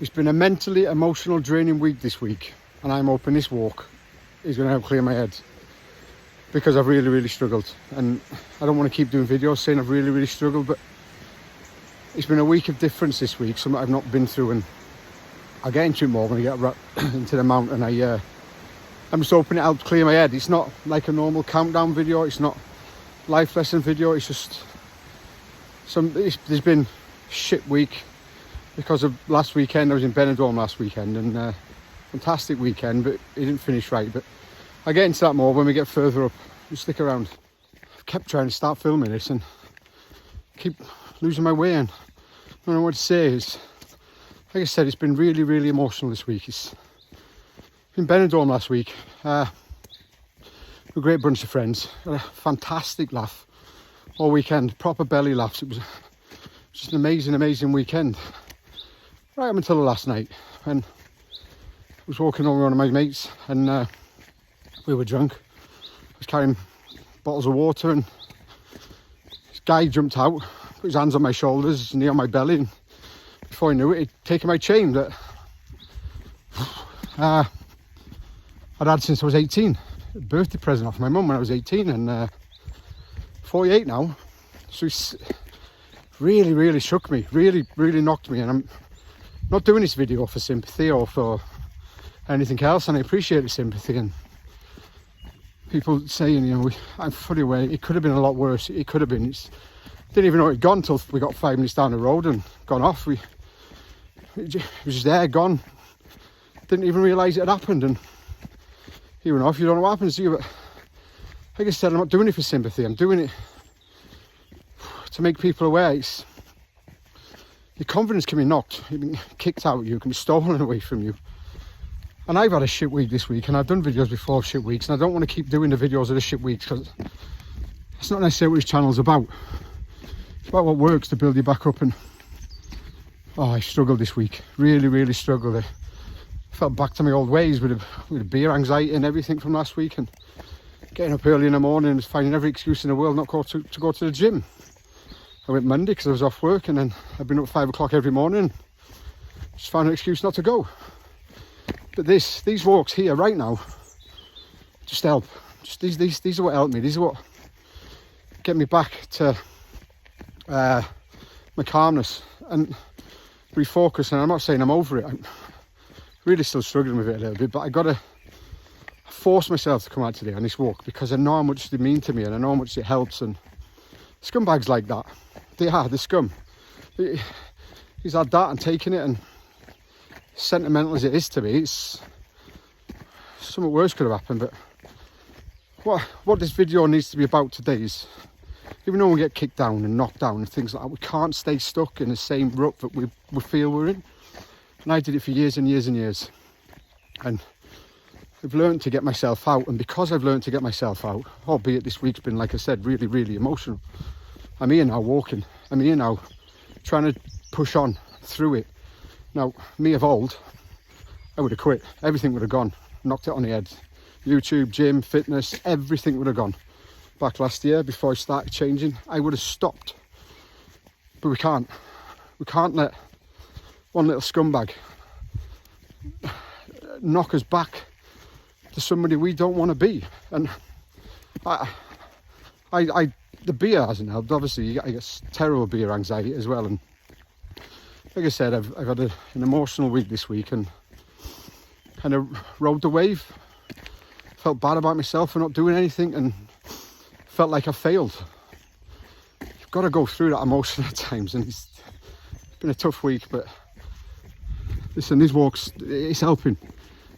It's been a mentally, emotional, draining week this week, and I'm hoping this walk is going to help clear my head, because I've really struggled, and I don't want to keep doing videos saying I've really struggled, but it's been a week of difference this week, something I've not been through, and I'll get into it more when I get into the mountain. I'm just hoping it helps clear my head. It's not like a normal countdown video, it's not life lesson video, it's just there's been a shit week because of last weekend. I was in Benidorm last weekend, and fantastic weekend, but it didn't finish right. But I'll get into that more when we get further up. Just stick around. I've kept trying to start filming this and keep losing my way, and I don't know what to say. Like I said, it's been really emotional this week. It's in Benidorm last week. A great bunch of friends. Had a fantastic laugh all weekend. Proper belly laughs. It was just an amazing weekend. Right up until the last night, when I was walking over with one of my mates, and we were drunk. I was carrying bottles of water, and this guy jumped out, put his hands on my shoulders, knee on my belly, and before I knew it, he'd taken my chain that I'd had since I was 18. A birthday present off my mum when I was 18, and 48 now. So it's really shook me, really knocked me, and I'm not doing this video for sympathy or for anything else, and I appreciate the sympathy and people saying, you know, I'm fully aware it could have been a lot worse. It could have been. Didn't even know it had gone until we got 5 minutes down the road and gone off. It was just there, gone. Didn't even realise it had happened, and you know, if you don't know what happens to you. But like I said, I'm not doing it for sympathy. I'm doing it to make people aware. Your confidence can be knocked, you can be kicked out, you can be stolen away from you. And I've had a shit week this week, and I've done videos before of shit weeks, and I don't want to keep doing the videos of the shit weeks, because that's not necessarily what this channel's about. It's about what works to build you back up. And I struggled this week, really struggled. I felt back to my old ways with a beer anxiety and everything from last week, and getting up early in the morning and finding every excuse in the world not to go to the gym. I went Monday because I was off work, and then I've been up at 5 o'clock every morning, just found an excuse not to go. But these walks here right now just help. Just these are what help me. These are what get me back to my calmness and refocus. And I'm not saying I'm over it. I'm really still struggling with it a little bit, but I gotta force myself to come out today on this walk, because I know how much they mean to me, and I know how much it helps. And scumbags like that, they are the scum. He's had that and taken it, and sentimental as it is to me, it's something worse could have happened. But what this video needs to be about today is, even though we get kicked down and knocked down and things like that, we can't stay stuck in the same rut that we feel we're in. And I did it for years and years, and I've learned to get myself out. And because I've learned to get myself out, albeit this week's been, like I said, really emotional, I'm here now walking. I'm here now trying to push on through it. Now, me of old, I would have quit. Everything would have gone. Knocked it on the head. YouTube, gym, fitness, everything would have gone. Back last year, before I started changing, I would have stopped. But we can't. We can't let one little scumbag knock us back to somebody we don't want to be. And the beer hasn't helped. Obviously, I get terrible beer anxiety as well. And like I said, I've had an emotional week this week, and kind of rode the wave. Felt bad about myself for not doing anything, and felt like I failed. You've got to go through that emotion at times, and it's been a tough week. But listen, these walks, it's helping.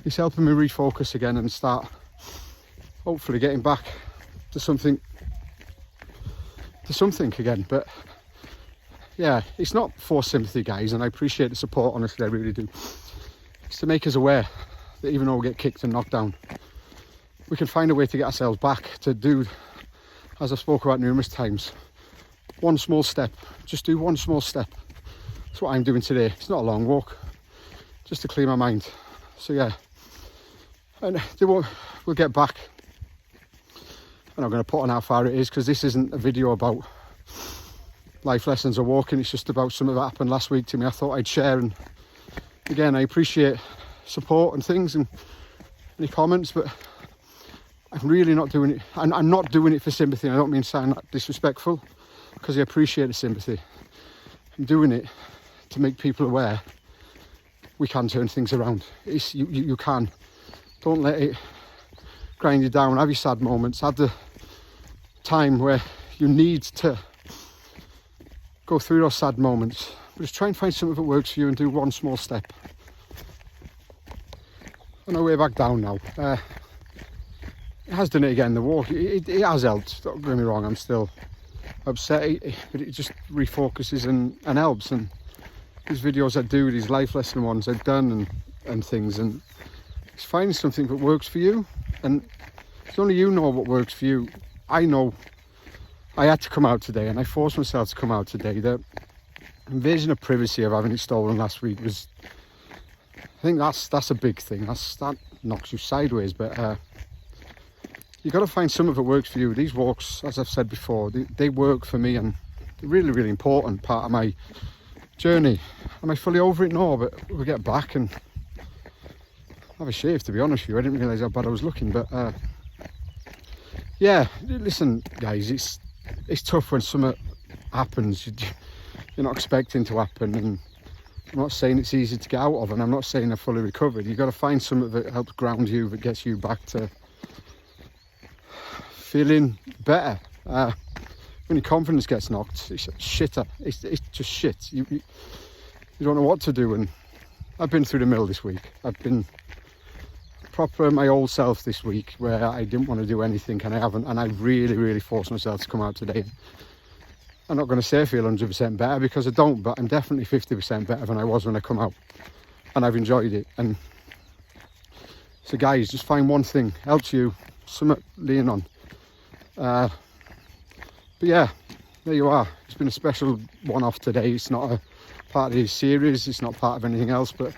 It's helping me refocus again and start hopefully getting back to something again. But yeah, it's not for sympathy, guys, and I appreciate the support, honestly, I really do. It's to make us aware that even though we get kicked and knocked down, we can find a way to get ourselves back to do, as I've spoken about numerous times, one small step. Just do one small step. That's what I'm doing today. It's not a long walk, just to clear my mind. So yeah, and we'll get back. I'm not going to put on how far it is, because this isn't a video about life lessons or walking. It's just about something that happened last week to me. I thought I'd share and again, I appreciate support and things and any comments, but I'm really not doing it. I'm not doing it for sympathy. I don't mean sound that disrespectful, because I appreciate the sympathy. I'm doing it to make people aware we can turn things around. You can. Don't let it grind you down. Have your sad moments. Have the time where you need to go through those sad moments. But just try and find something that works for you and do one small step. On our way back down now. It has done it again, the walk. It has helped, don't get me wrong. I'm still upset, but it just refocuses and helps. And these videos I do, these life lesson ones I've done and things, and it's finding something that works for you. And it's only you know what works for you. I know I had to come out today, and I forced myself to come out today. The invasion of privacy of having it stolen last week was, I think that's a big thing. That knocks you sideways, but you got to find something that works for you. These walks, as I've said before, they work for me, and they're really, really important part of my journey. Am I fully over it? No, but we'll get back and have a shave, to be honest with you. I didn't realise how bad I was looking, but yeah, listen guys, it's tough when something happens you're not expecting to happen, and I'm not saying it's easy to get out of, and I'm not saying I've fully recovered. You've got to find something that helps ground you, that gets you back to feeling better. When your confidence gets knocked, it's shitter. It's just shit. You don't know what to do, and I've been through the mill this week. I've been proper my old self this week, where I didn't want to do anything, and I haven't, and I really, really forced myself to come out today. I'm not going to say I feel 100% better, because I don't, but I'm definitely 50% better than I was when I come out, and I've enjoyed it. And so guys, just find one thing, helps you, something lean on. But yeah, there you are. It's been a special one-off today. It's not a part of this series, it's not part of anything else, but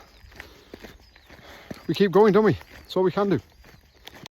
we keep going, don't we? That's all we can do.